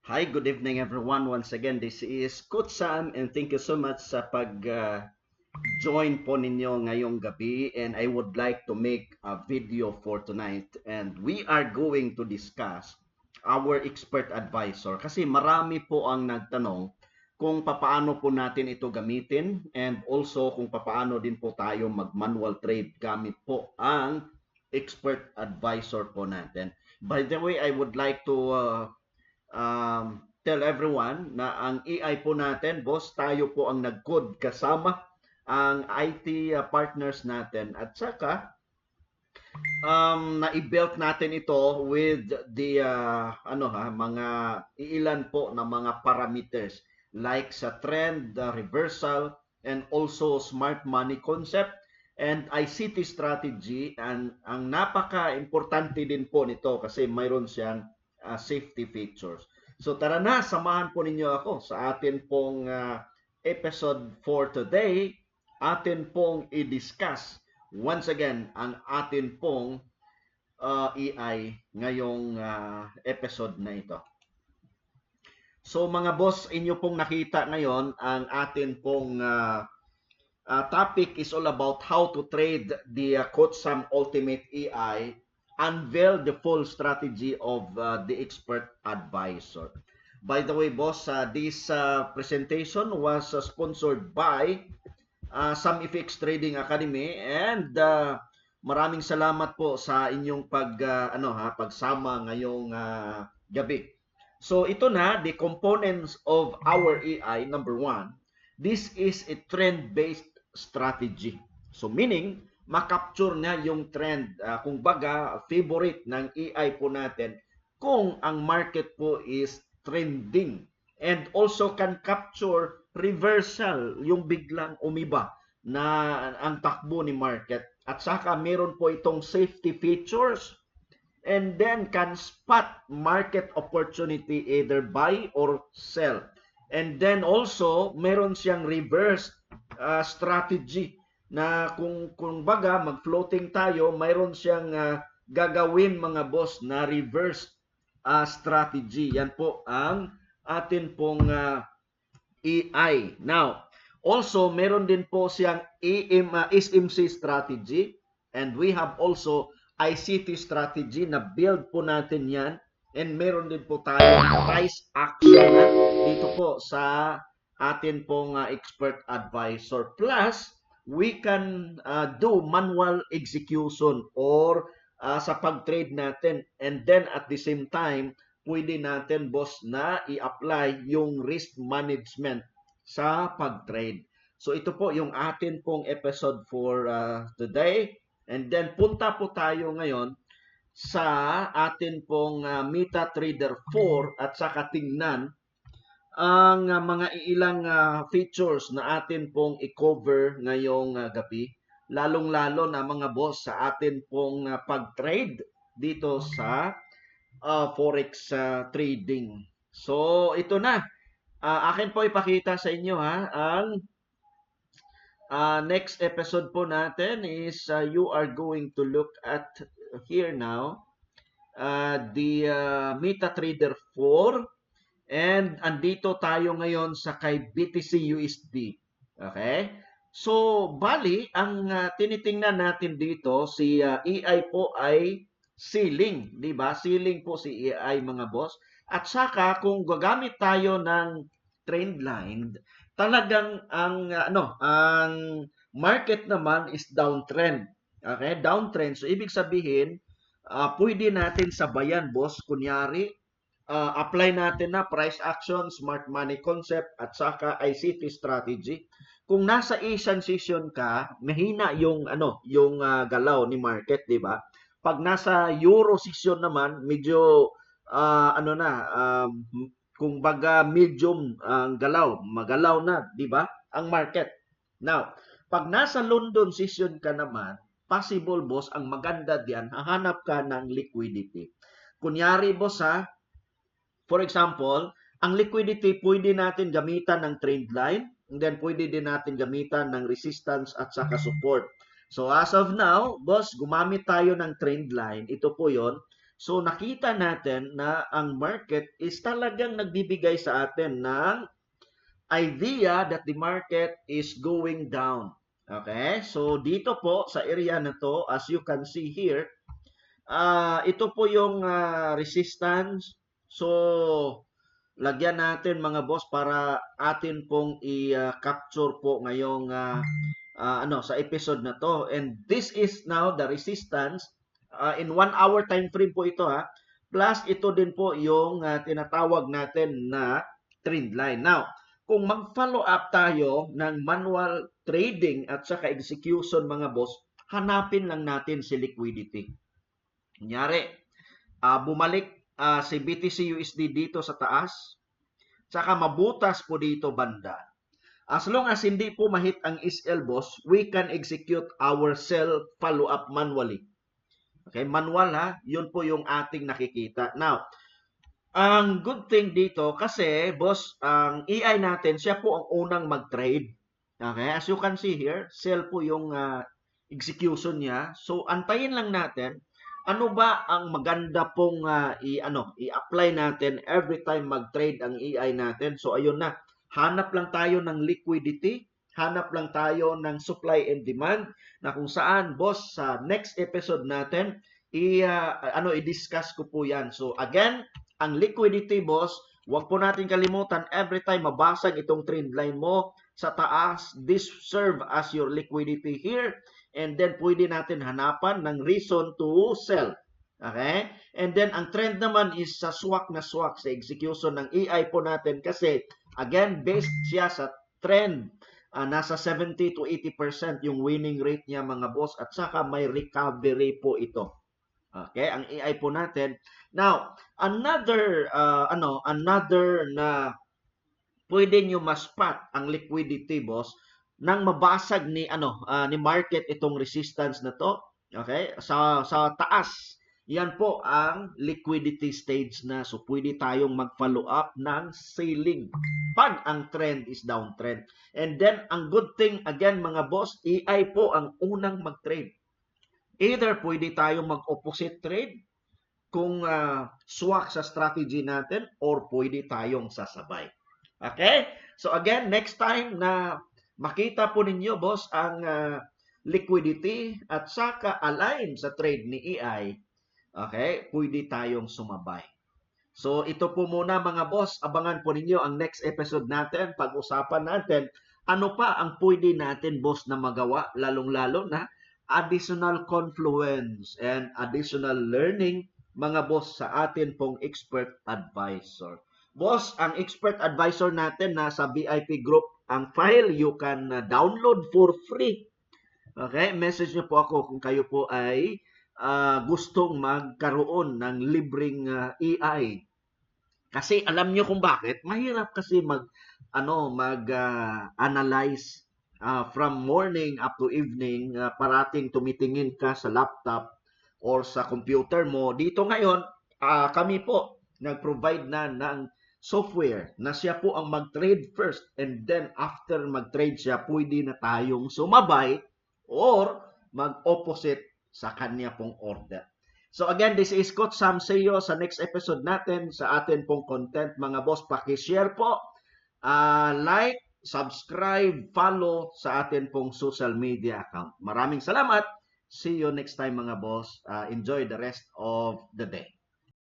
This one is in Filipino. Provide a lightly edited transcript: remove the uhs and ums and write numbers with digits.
Hi, good evening everyone. Once again, this is Coach Sam and thank you so much sa pag-join po ninyo ngayong gabi, and I would like to make a video for tonight, and we are going to discuss our expert advisor kasi marami po ang nagtanong kung papaano po natin ito gamitin, and also kung papaano din po tayo mag-manual trade gamit po ang expert advisor po natin. By the way, I would like to tell everyone na ang AI po natin, boss, tayo po ang nag-code kasama ang IT partners natin, at saka na-build natin ito with the mga iilan po na mga parameters like sa trend, reversal, and also smart money concept and ICT strategy. And ang napaka-importante din po nito kasi mayroon siyang safety features. So tara na, samahan po ninyo ako sa atin pong episode for today. Atin pong i-discuss once again ang atin pong AI ngayong episode na ito. So mga boss, inyo pong nakita ngayon ang atin pong topic is all about how to trade the Coach Sam Ultimate AI, unveil the full strategy of the expert advisor. By the way, boss, this presentation was sponsored by Sam FX Trading Academy, and maraming salamat po sa inyong pagsama ngayong gabi. So ito na, the components of our AI. Number one, this is a trend-based strategy. So meaning, makapture na yung trend. Kung baga, favorite ng AI po natin kung ang market po is trending. And also can capture reversal, yung biglang umiba na ang takbo ni market. At saka meron po itong safety features, and then can spot market opportunity, either buy or sell. And then also meron siyang reverse strategy na kung baga mag-floating tayo, mayroon siyang gagawin mga boss na reverse strategy. Yan po ang atin pong AI. Now, also meron din po siyang SMC strategy, and we have also ICT strategy na build po natin yan, and meron din po tayong price action dito po sa atin pong expert advisor. Plus, we can do manual execution or sa pag-trade natin, and then at the same time pwede natin, boss, na i-apply yung risk management sa pag-trade. So ito po yung atin pong episode for today. And then punta po tayo ngayon sa atin pong MetaTrader 4 at saka tingnan ang mga ilang features na atin pong i-cover ngayong gabi. Lalong-lalo na mga boss sa atin pong pag-trade dito sa forex trading. So ito na. Akin po ipakita sa inyo ang next episode po natin is you are going to look at here now the MetaTrader 4, and andito tayo ngayon sa kay BTC USD. Okay? So, bali, ang tinitingnan natin dito, si AI po ay ceiling, di ba? Ceiling po si AI mga boss. At saka kung gagamit tayo ng trend line, talagang ang market naman is downtrend. Okay? Downtrend. So ibig sabihin, pwede natin sabayan, boss. Kunyari, apply natin na price action, smart money concept, at saka ICT strategy. Kung nasa Asian session ka, mahina yung galaw ni market, 'di ba? Pag nasa Euro session naman, medyo kung baga medium ang galaw, magalaw na, 'di ba? Ang market. Now, pag nasa London session ka naman, possible, boss, ang maganda diyan, hahanap ka ng liquidity. Kunyari, boss, for example, ang liquidity pwede natin gamitan ng trend line, and then pwede din natin gamitan ng resistance at saka support. So as of now, boss, gumamit tayo ng trend line. Ito po 'yon. So nakita natin na ang market is talagang nagbibigay sa atin ng idea that the market is going down. Okay? So dito po sa area na to, as you can see here, ito po yung resistance. So lagyan natin mga boss para atin pong i-capture po ngayong sa episode na to. And this is now the resistance in 1 hour time frame po ito ha. Plus ito din po yung tinatawag natin na trend line. Now, kung mag-follow up tayo ng manual trading at saka execution mga boss, hanapin lang natin si liquidity. Kunyari, bumalik si BTC USD dito sa taas, saka mabutas po dito banda. As long as hindi po mahit ang SL boss, we can execute our sell follow-up manually. Okay, manual ha, yun po yung ating nakikita. Now, ang good thing dito kasi boss, ang EI natin, siya po ang unang mag-trade. Okay, as you can see here, sell po yung execution niya. So, antayin lang natin ano ba ang maganda pong i-apply natin every time mag-trade ang EI natin. So, ayun na. Hanap lang tayo ng liquidity, hanap lang tayo ng supply and demand na kung saan, boss, sa next episode natin, i-discuss ko po yan. So again, ang liquidity, boss, huwag po natin kalimutan, every time mabasag itong trend line mo sa taas, this serve as your liquidity here, and then pwede natin hanapan ng reason to sell. Okay? And then, ang trend naman is sa swak na swak sa execution ng EI po natin kasi again, based siya sa trend, nasa 70 to 80% yung winning rate niya mga boss at saka may recovery po ito. Okay, ang AI po natin. Now, another na pwede nyo ma-spot ang liquidity boss nang mabasag ni ni market itong resistance na to. Okay? Sa taas. Yan po ang liquidity stage na. So, pwede tayong mag-follow up ng selling pag ang trend is downtrend. And then, ang good thing, again, mga boss, AI po ang unang mag-trade. Either pwede tayong mag-opposite trade kung swak sa strategy natin or pwede tayong sasabay. Okay? So, again, next time na makita po ninyo, boss, ang liquidity at saka align sa trade ni AI, okay, pwede tayong sumabay. So, ito po muna mga boss. Abangan po ninyo ang next episode natin. Pag-usapan natin ano pa ang pwede natin, boss, na magawa, lalong-lalo na additional confluence and additional learning, mga boss, sa atin pong expert advisor. Boss, ang expert advisor natin nasa VIP group. Ang file you can download for free. Okay? Message nyo po ako kung kayo po ay gustong magkaroon ng libreng EI. Kasi alam nyo kung bakit, mahirap kasi mag-analyze from morning up to evening, parating tumitingin ka sa laptop or sa computer mo. Dito ngayon, kami po nag-provide na ng software na siya po ang mag-trade first and then after mag-trade siya, pwede na tayong sumabay or mag-opposite sa kanya pong order. So again, this is Coach Sam Seyo sa next episode natin sa atin pong content. Mga boss, paki-share po, like, subscribe, follow sa atin pong social media account. Maraming salamat. See you next time mga boss. Enjoy the rest of the day.